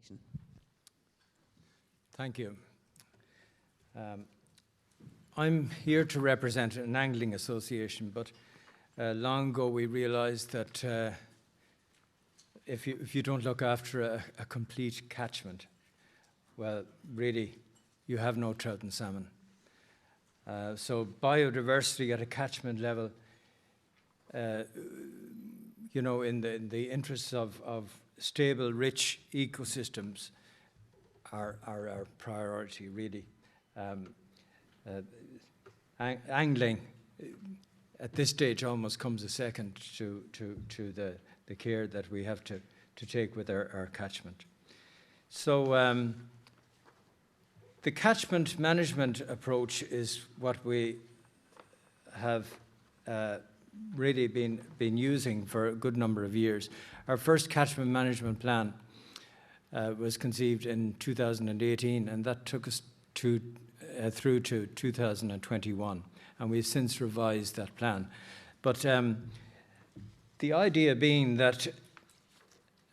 presentation. Thank you. I'm here to represent an angling association, but long ago we realized that if you don't look after a complete catchment, well, really, you have no trout and salmon. So biodiversity at a catchment level, you know, in the interests of stable, rich ecosystems are our priority, really. Angling at this stage almost comes a second to the care that we have to take with our catchment. So the catchment management approach is what we have really been using for a good number of years. Our first catchment management plan was conceived in 2018, and that took us through to 2021, and we've since revised that plan. But the idea being that,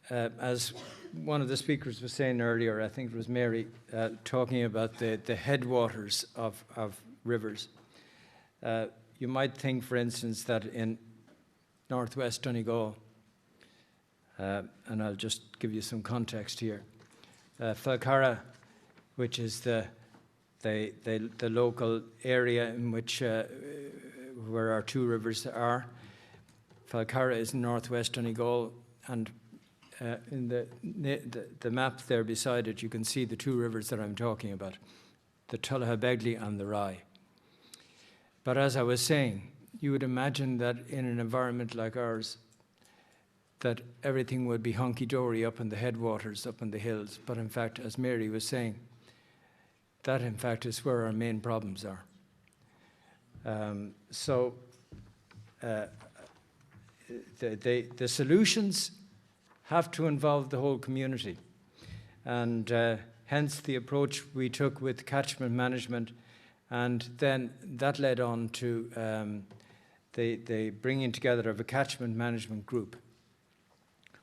as one of the speakers was saying earlier, I think it was Mary, talking about the headwaters of rivers. You might think, for instance, that in northwest Donegal, and I'll just give you some context here, Falcarra, which is the local area in which where our two rivers are. Falcarra is in northwest Donegal, and in the map there beside it, you can see the two rivers that I'm talking about, the Tullahabegly and the Rye. But as I was saying, you would imagine that in an environment like ours, that everything would be hunky-dory up in the headwaters, up in the hills. But in fact, as Mary was saying, that in fact is where our main problems are. The solutions have to involve the whole community. And hence the approach we took with catchment management. And then that led on to the bringing together of a catchment management group,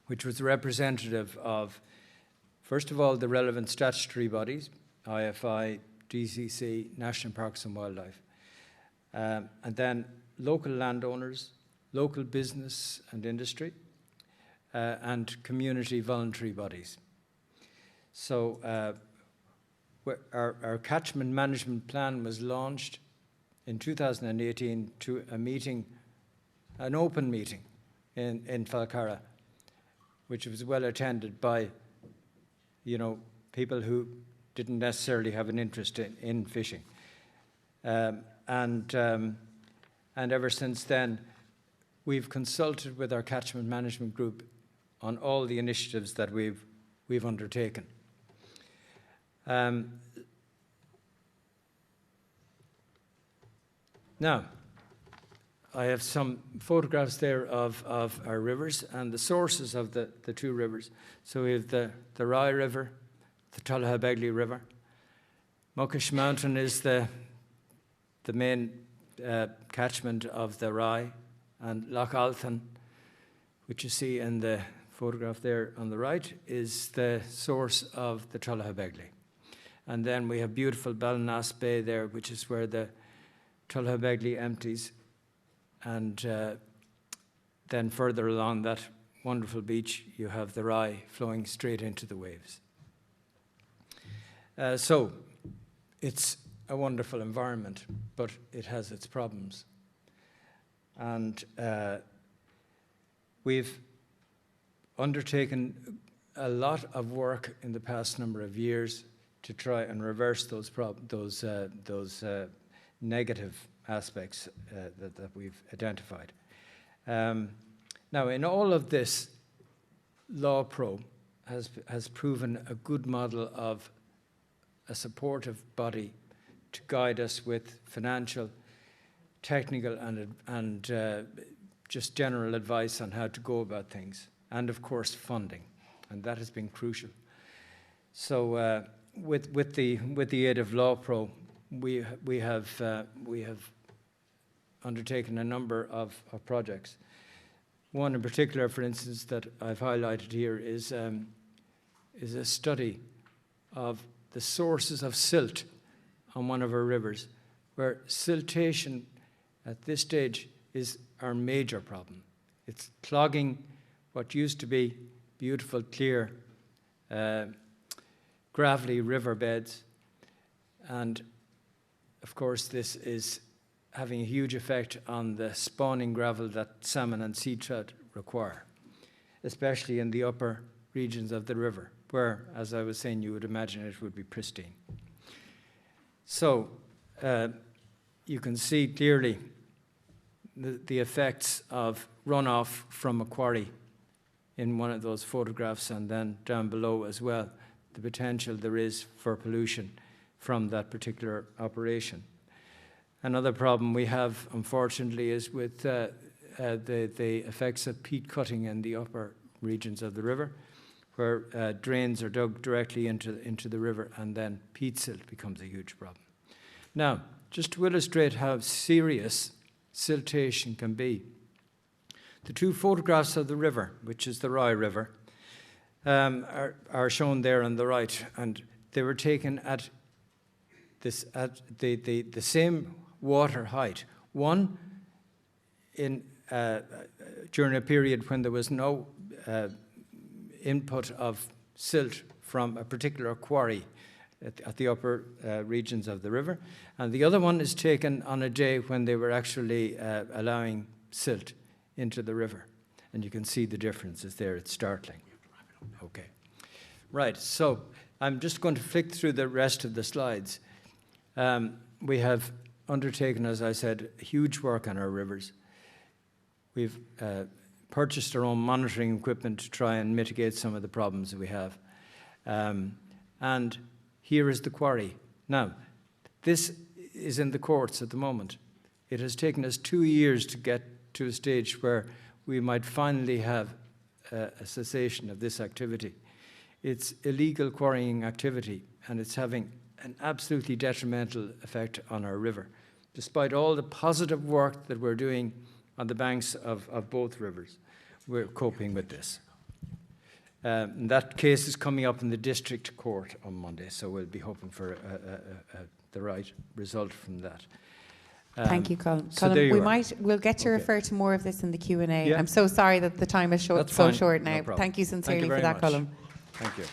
which was representative of, first of all, the relevant statutory bodies, IFI, DCC, National Parks and Wildlife, and then local landowners, local business and industry, and community voluntary bodies. So our catchment management plan was launched in 2018 to a meeting, an open meeting in Falcarra, which was well attended by, you know, people who didn't necessarily have an interest in fishing. And ever since then, we've consulted with our catchment management group on all the initiatives that we've undertaken. Now, I have some photographs there of our rivers and the sources of the two rivers. So we have the Rye River, the Tullahabegly River. Muckish Mountain is the main catchment of the Rye, and Loch Alton, which you see in the photograph there on the right, is the source of the Tullahabegly. And then we have beautiful Ballinasp Bay there, which is where the Tullahabegly empties. And then further along that wonderful beach, you have the Rye flowing straight into the waves. So it's a wonderful environment, but it has its problems. And we've undertaken a lot of work in the past number of years to try and reverse those negative aspects that we've identified. Now, in all of this, LawPro has proven a good model of a supportive body to guide us with financial, technical, and just general advice on how to go about things, and of course funding, and that has been crucial. So with the aid of LawPro, we have undertaken a number of projects. One in particular, for instance, that I've highlighted here is is a study of the sources of silt on one of our rivers, where siltation at this stage is our major problem. It's clogging what used to be beautiful, clear, gravelly riverbeds. And of course, this is having a huge effect on the spawning gravel that salmon and sea trout require, especially in the upper regions of the river, where, as I was saying, you would imagine it would be pristine. So you can see clearly the effects of runoff from a quarry in one of those photographs, and then down below as well, the potential there is for pollution from that particular operation. Another problem we have, unfortunately, is with the effects of peat cutting in the upper regions of the river, where drains are dug directly into the river, and then peat silt becomes a huge problem. Now, just to illustrate how serious siltation can be, the two photographs of the river, which is the Rye River, are shown there on the right, and they were taken at the same water height. One during a period when there was no input of silt from a particular quarry at the upper regions of the river, and the other one is taken on a day when they were actually allowing silt into the river. And you can see the differences there. It's startling. Okay. Right, so I'm just going to flick through the rest of the slides. We have undertaken, as I said, huge work on our rivers. We've purchased our own monitoring equipment to try and mitigate some of the problems that we have. And here is the quarry. Now, this is in the courts at the moment. It has taken us 2 years to get to a stage where we might finally have a cessation of this activity. It's illegal quarrying activity, and it's having an absolutely detrimental effect on our river, despite all the positive work that we're doing on the banks of both rivers. We're coping with this. That case is coming up in the district court on Monday, so we'll be hoping for the right result from that. Thank you, Colm. So Colm, we'll get to refer to more of this in the Q&A. Yeah. I'm so sorry that the time is so short now. No, thank you sincerely for that, Colm. Thank you.